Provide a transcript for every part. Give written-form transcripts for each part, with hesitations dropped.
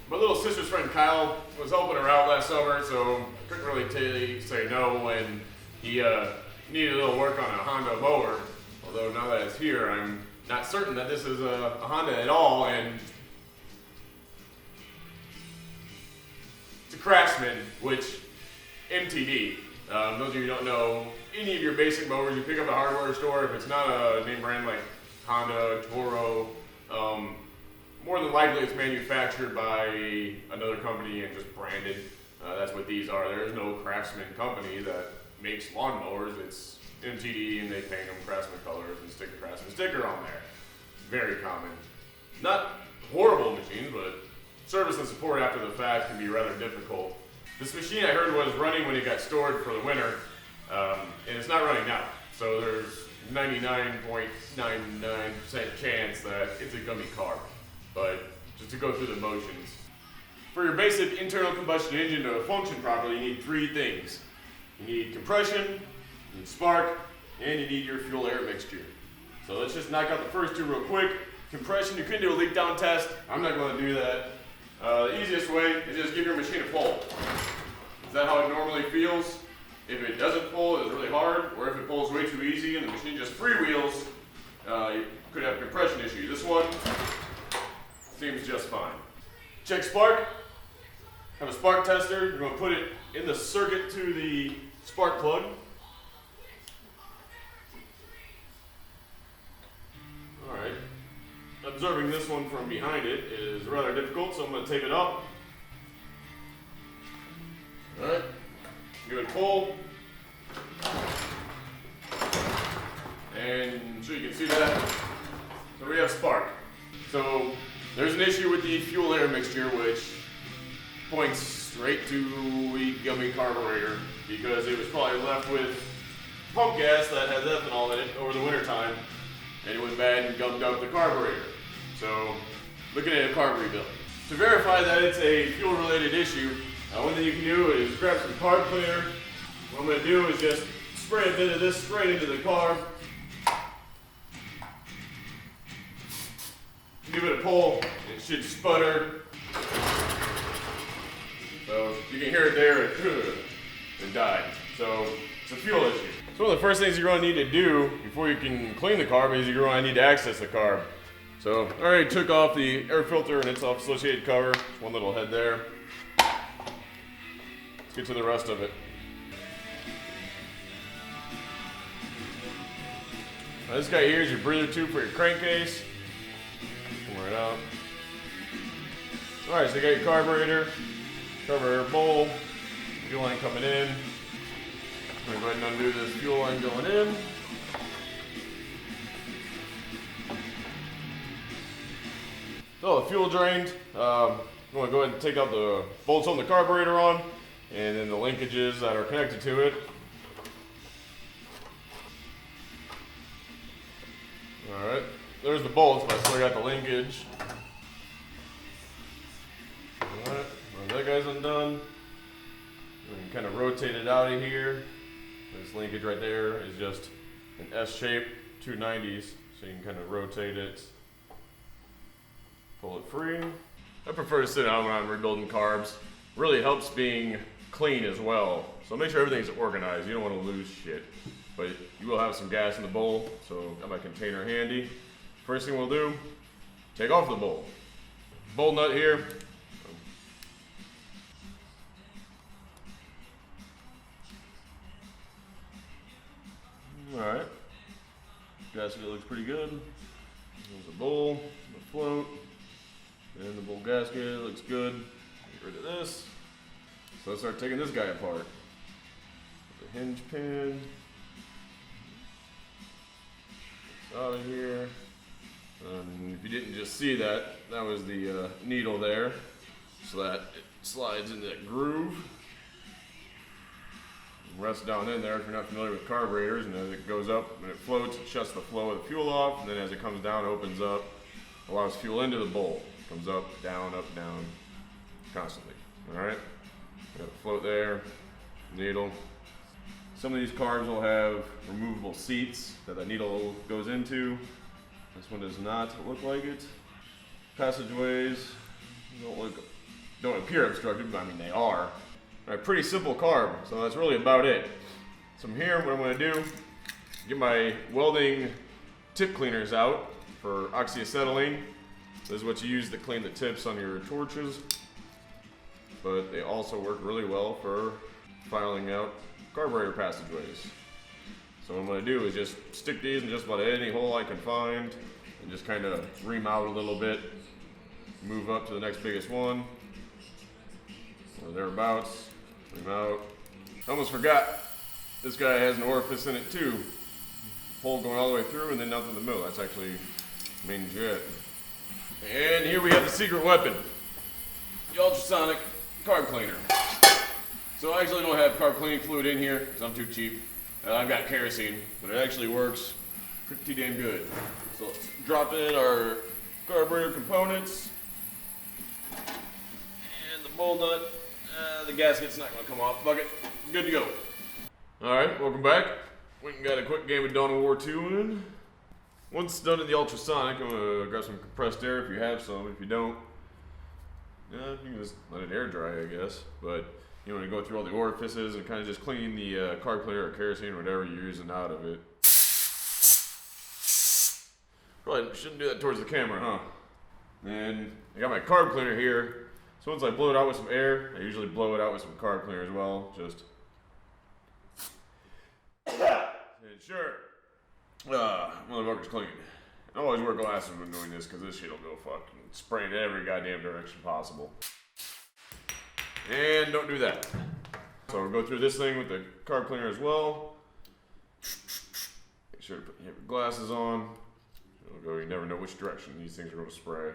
My little sister's friend Kyle was helping her out last summer, so I couldn't really say no when he needed a little work on a Honda mower. Although now that it's here, I'm not certain that this is a Honda at all, and it's a Craftsman, which MTD. Those of you who don't know, any of your basic mowers, you pick up at a hardware store, if it's not a name brand like Honda, Toro, more than likely it's manufactured by another company and just branded. That's what these are. There is no Craftsman company that makes lawnmowers. It's MTD, and they paint them Craftsman colors and stick a Craftsman sticker on there. Very common. Not horrible machines, but service and support after the fact can be rather difficult. This machine I heard was running when it got stored for the winter, and it's not running now. So there's 99.99% chance that it's a gummy carb. But just to go through the motions. For your basic internal combustion engine to function properly, you need three things. You need compression, you need spark, and you need your fuel-air mixture. So let's just knock out the first two real quick. Compression, you can do a leak down test. I'm not going to do that. The easiest way is just give your machine a pull. Is that how it normally feels? If it doesn't pull, it's really hard, or if it pulls way too easy and the machine just freewheels, you could have compression issues. This one seems just fine. Check spark. Have a spark tester. You're going to put it in the circuit to the spark plug. Alright. Observing this one from behind it is rather difficult, so I'm going to tape it up. Alright. Give it a pull. And so you can see that. So we have spark. So there's an issue with the fuel-air mixture, which points straight to the gummy carburetor, because it was probably left with pump gas that has ethanol in it over the winter time, and it went bad and gummed up the carburetor. So looking at a carb rebuild. To verify that it's a fuel-related issue, one thing you can do is grab some carb cleaner. What I'm going to do is just spray a bit of this straight into the carb. Give it a pull, it should sputter. So you can hear it there, it died. So it's a fuel issue. So one of the first things you're going to need to do before you can clean the carb is you're going to need to access the carb. So I already took off the air filter and its associated cover. There's one little head there. Let's get to the rest of it. Now this guy here is your breather tube for your crankcase. Right out. Alright, so you got your carburetor, carburetor bowl, fuel line coming in. I'm going to go ahead and undo this fuel line going in. So the fuel drained. I'm going to go ahead and take out the bolts on the carburetor on, and then the linkages that are connected to it. Alright. There's the bolts, but I still got the linkage. Alright, well, that guy's undone. We can kind of rotate it out of here. This linkage right there is just an S shape, 290s, so you can kind of rotate it, pull it free. I prefer to sit down when I'm rebuilding carbs. Really helps being clean as well. So make sure everything's organized. You don't want to lose shit. But you will have some gas in the bowl, so got my container handy. First thing we'll do, take off the bowl. Bowl nut here. Alright. Gasket looks pretty good. There's the bowl, the float, and the bowl gasket looks good. Get rid of this. So let's start taking this guy apart. The hinge pin. It's out of here. If you didn't just see that, that was the needle there, so that it slides in that groove. And rests down in there if you're not familiar with carburetors, and as it goes up and it floats, it shuts the flow of the fuel off, and then as it comes down, it opens up, allows fuel into the bowl. Comes up, down, constantly. Alright? Got a float there, needle. Some of these carbs will have removable seats that the needle goes into. This one does not look like it. Passageways don't look don't appear obstructed, but I mean they are. A pretty simple carb, so that's really about it. So from here, what I'm going to do, get my welding tip cleaners out for oxyacetylene. This is what you use to clean the tips on your torches, but they also work really well for filing out carburetor passageways. So what I'm going to do is just stick these in just about any hole I can find and just kind of ream out a little bit, move up to the next biggest one, or thereabouts, ream out. I almost forgot, this guy has an orifice in it too. Hole going all the way through and then down to the middle. That's actually main jet. And here we have the secret weapon, the ultrasonic carb cleaner. So I actually don't have carb cleaning fluid in here because I'm too cheap. I've got kerosene, but it actually works pretty damn good. So let's drop in our carburetor components and the bowl nut. The gasket's not going to come off. Fuck it. Good to go. Alright, welcome back. We got a quick game of Dawn of War 2 in. Once done in the ultrasonic, I'm going to grab some compressed air if you have some. If you don't, yeah, you can just let it air dry, I guess. But you want to go through all the orifices and kind of just clean the carb cleaner or kerosene or whatever you're using out of it. Probably shouldn't do that towards the camera, huh? And I got my carb cleaner here. So once I blow it out with some air, I usually blow it out with some carb cleaner as well. Just and sure, motherfucker's clean. I always wear glasses when doing this because this shit will go fucking spraying in every goddamn direction possible. And don't do that. So we'll go through this thing with the carb cleaner as well. Make sure to put your glasses on. It'll go, you never know which direction these things are going to spray.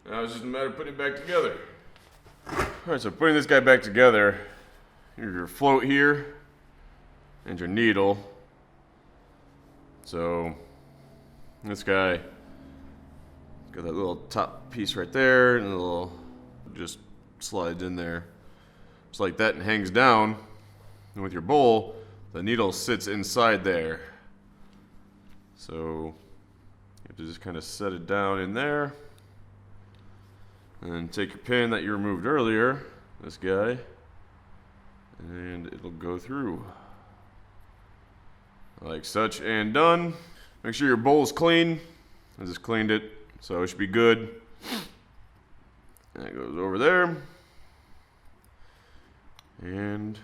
Now it's just a matter of putting it back together. Alright, so putting this guy back together, your float here and your needle. So this guy got that little top piece right there and a little just slides in there just like that and hangs down. And with your bowl, the needle sits inside there. So you have to just kind of set it down in there. And take your pin that you removed earlier, this guy, and it'll go through. Like such, and done. Make sure your bowl's clean. I just cleaned it, so it should be good. And it goes over there. And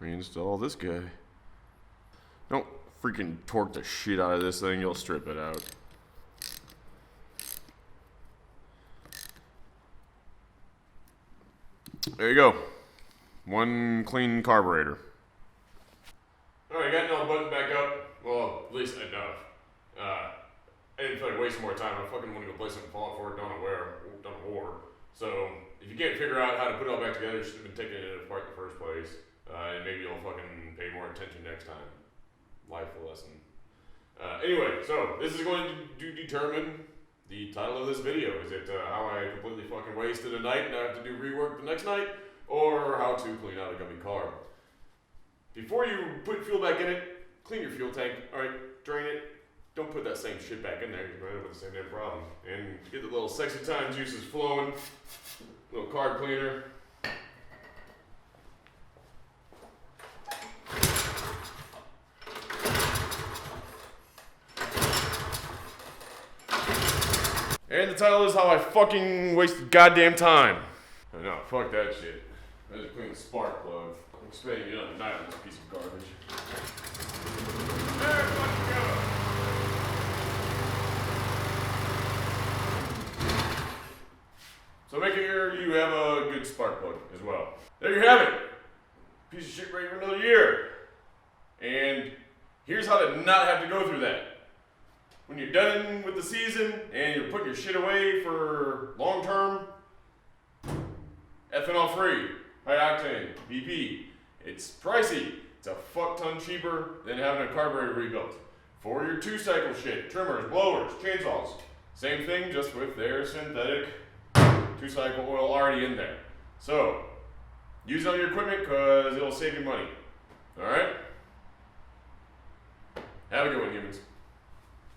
reinstall this guy. Don't freaking torque the shit out of this thing, you'll strip it out. There you go. One clean carburetor. Alright, got another button back up. Well, at least enough. I didn't feel like wasting more time. I fucking want to go play some Fallout 4 Dawn of War. So, if you can't figure out how to put it all back together, you should have been taking it apart in the first place. And maybe you'll fucking pay more attention next time. Life lesson. Anyway, so this is going to determine the title of this video. Is it how I completely fucking wasted a night and I have to do rework the next night? Or how to clean out a gummy carb? Before you put fuel back in it, clean your fuel tank. Alright, drain it. Don't put that same shit back in there. You're going to end up with the same damn problem. And get the little sexy time juices flowing. Little carb cleaner. And the title is how I fucking wasted goddamn time. Oh, no, fuck that shit. I just cleaned the spark plug. I'm spending another night on this piece of garbage. There fucking go. So make sure you have a good spark plug as well. There you have it. Piece of shit ready for another year. And here's how to not have to go through that. When you're done with the season and you're putting your shit away for long term, ethanol free, high octane, BP. It's pricey. It's a fuck ton cheaper than having a carburetor rebuilt. For your 2-cycle shit, trimmers, blowers, chainsaws. Same thing, just with their synthetic 2-cycle oil already in there. So, use it on your equipment because it'll save you money. Alright? Have a good one, humans.